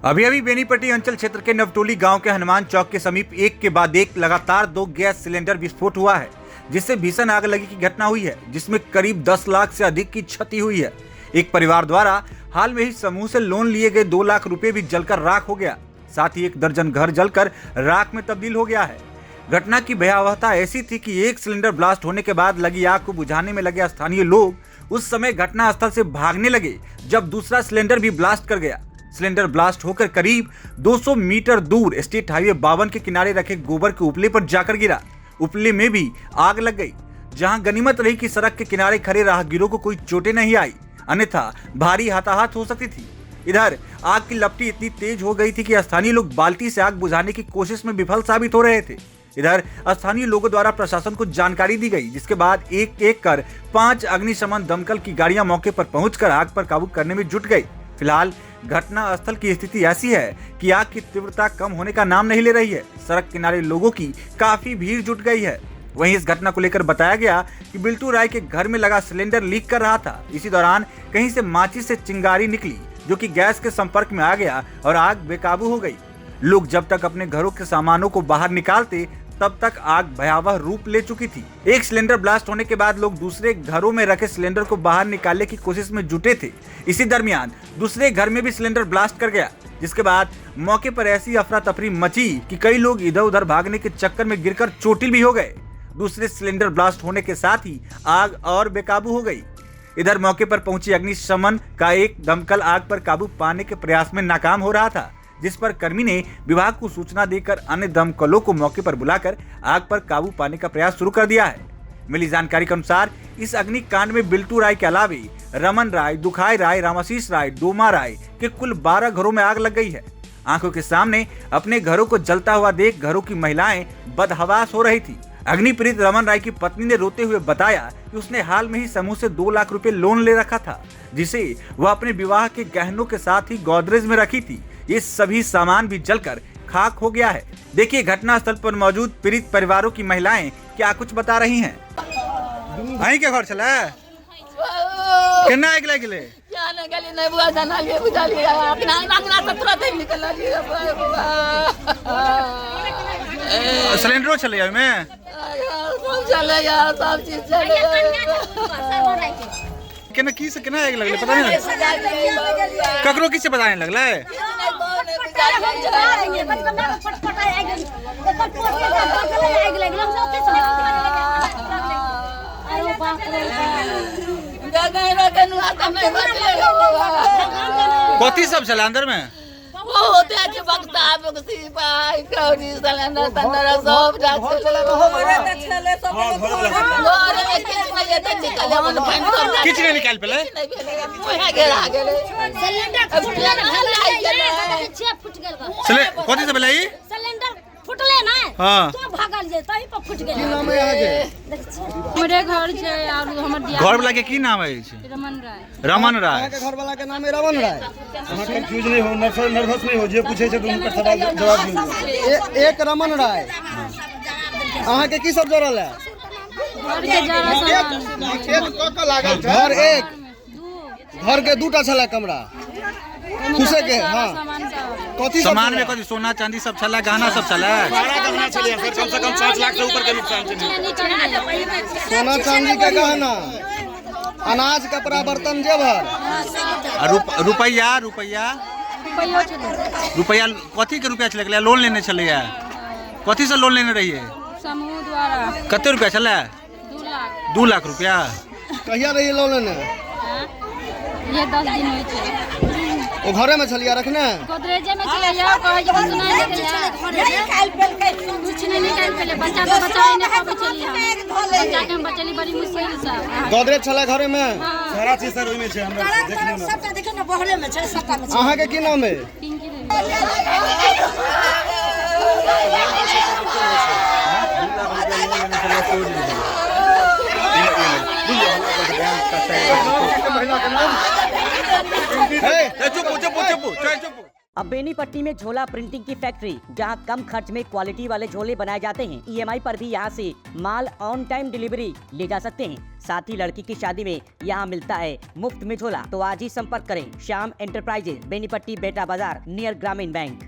अभी अभी बेनीपट्टी अंचल क्षेत्र के नवटोली गांव के हनुमान चौक के समीप एक के बाद एक लगातार 2 गैस सिलेंडर विस्फोट हुआ है, जिससे भीषण आग लगी की घटना हुई है, जिसमें करीब 10 लाख से अधिक की क्षति हुई है। एक परिवार द्वारा हाल में ही समूह से लोन लिए गए 2 लाख रुपए भी जलकर राख हो गया। साथ ही 1 दर्जन घर जलकर राख में तब्दील हो गया है। घटना की भयावहता ऐसी थी कि एक सिलेंडर ब्लास्ट होने के बाद लगी आग को बुझाने में लगे स्थानीय लोग उस समय घटनास्थल से भागने लगे, जब दूसरा सिलेंडर भी ब्लास्ट कर गया। सिलेंडर ब्लास्ट होकर करीब 200 मीटर दूर स्टेट हाईवे 52 के किनारे रखे गोबर के उपले पर जाकर गिरा। उपले में भी आग लग गई, जहां गनीमत रही कि सड़क के किनारे खड़े राहगीरों को कोई चोटें नहीं आई, अन्यथा भारी हताहत हो सकती थी। इधर आग की लपटी इतनी तेज हो गई थी कि स्थानीय लोग बाल्टी से आग बुझाने की कोशिश में विफल साबित हो रहे थे। इधर स्थानीय लोगों द्वारा प्रशासन को जानकारी दी गई, जिसके बाद एक एक कर 5 अग्निशमन दमकल की गाड़ियां मौके पर पहुंचकर आग पर काबू करने में जुट गई। फिलहाल घटना स्थल की स्थिति ऐसी है कि आग की तीव्रता कम होने का नाम नहीं ले रही है। सड़क किनारे लोगों की काफी भीड़ जुट गई है। वहीं इस घटना को लेकर बताया गया कि बिल्टू राय के घर में लगा सिलेंडर लीक कर रहा था। इसी दौरान कहीं से माचिस से चिंगारी निकली, जो कि गैस के संपर्क में आ गया और आग बेकाबू हो गई। लोग जब तक अपने घरों के सामानों को बाहर निकालते, तब तक आग भयावह रूप ले चुकी थी। एक सिलेंडर ब्लास्ट होने के बाद लोग दूसरे घरों में रखे सिलेंडर को बाहर निकालने की कोशिश में जुटे थे। इसी दरमियान दूसरे घर में भी सिलेंडर ब्लास्ट कर गया, जिसके बाद मौके पर ऐसी अफरा तफरी मची कि कई लोग इधर उधर भागने के चक्कर में गिरकर चोटिल भी हो गए। दूसरे सिलेंडर ब्लास्ट होने के साथ ही आग और बेकाबू हो गई। इधर मौके पर पहुंची अग्निशमन का एक दमकल आग पर काबू पाने के प्रयास में नाकाम हो रहा था, जिस पर कर्मी ने विभाग को सूचना देकर अन्य दमकलों को मौके पर बुलाकर आग पर काबू पाने का प्रयास शुरू कर दिया है। मिली जानकारी के अनुसार इस अग्निकांड में बिल्टू राय के अलावे रमन राय, दुखाई राय, रामाशीष राय, डोमा राय के कुल 12 घरों में आग लग गई है। आंखों के सामने अपने घरों को जलता हुआ देख घरों की महिलाएं बदहवास हो रही थी। अग्निपीड़ित रमन राय की पत्नी ने रोते हुए बताया कि उसने हाल में ही समूह से 2 लाख रुपए लोन ले रखा था, जिसे वह अपने विवाह के गहनों के साथ ही गोदरेज में रखी थी। ये सभी सामान भी जलकर खाक हो गया है। देखिए घटना स्थल पर मौजूद पीड़ित परिवारों की महिलाएं क्या कुछ बता रही हैं। आई क्या घर चला कितना आग लगे सिलेंडरो चले में केना की से केना आग लगले पता नहीं ककरो किसे बताने लगला है। कथी सब चला अंदर में वो होते हैं कि बक्ता बक्सी पाई कौड़ी सिलेंडर तंदर सब जाते किछ नहीं निकाल पले कथी से बलाई सिलेंडर फुटले ना। हां तो भागल जे तही पर फुट गेल। की नाम है आगे हमरे घर छै और हमर दिया घर वाला के की नाम है? रमन राय। रमन राय के घर वाला के नाम है रमन राय। अहाँ कंफ्यूज नहीं हो, नर्वस नहीं हो, जे पूछे छै उनकर सवाल जवाब दियौ। एक रमन राय अहाँ के की सब जरल है? घर के जरा सामान एक कक लागल छै। घर एक घर के 2टा छला कमरा खुसे के। हां कथी सामान में कथी सोना चांदी सब छला, गहना सब छला? सारा गहना छले सर, कम से कम 5 लाख से ऊपर के नुकसान छै। सोना चांदी के गहना, अनाज कपड़ा बर्तन जेवर, रुपया कथी के रुपया छले? लोन लेने छले? कथी से लोन लेने रहिए? समूह द्वारा। कते रुपया छले? 2 लाख रुपया। कहिया रही लोन लेने? ये 10 दिन होई छै। ओ घरे में छलिया रखने गोदरेजे में चले जाओ, कहे जे सुनाई नहीं निकाल पेल कुछ नहीं निकाल पेले। बच्चा तो बचाई नहीं पाबे छली हम। बच्चा के हम बचली बड़ी मुश्किल से। गोदरेज छला घरे में सारा चीज सर ओइ में छै, हमरा देखियो ना सबटा देखियो ना बहरे में छै, सबटा में छै। अहाँ के की नाम है? पिंकी रे। चुप चुप चुप चुप। अब बेनीपट्टी में झोला प्रिंटिंग की फैक्ट्री, जहां कम खर्च में क्वालिटी वाले झोले बनाए जाते हैं। EMI पर भी यहां से माल ऑन टाइम डिलीवरी ले जा सकते हैं। साथ ही लड़की की शादी में यहां मिलता है मुफ्त में झोला। तो आज ही संपर्क करें श्याम एंटरप्राइजेज, बेनीपट्टी, बेटा बाजार, नियर ग्रामीण बैंक।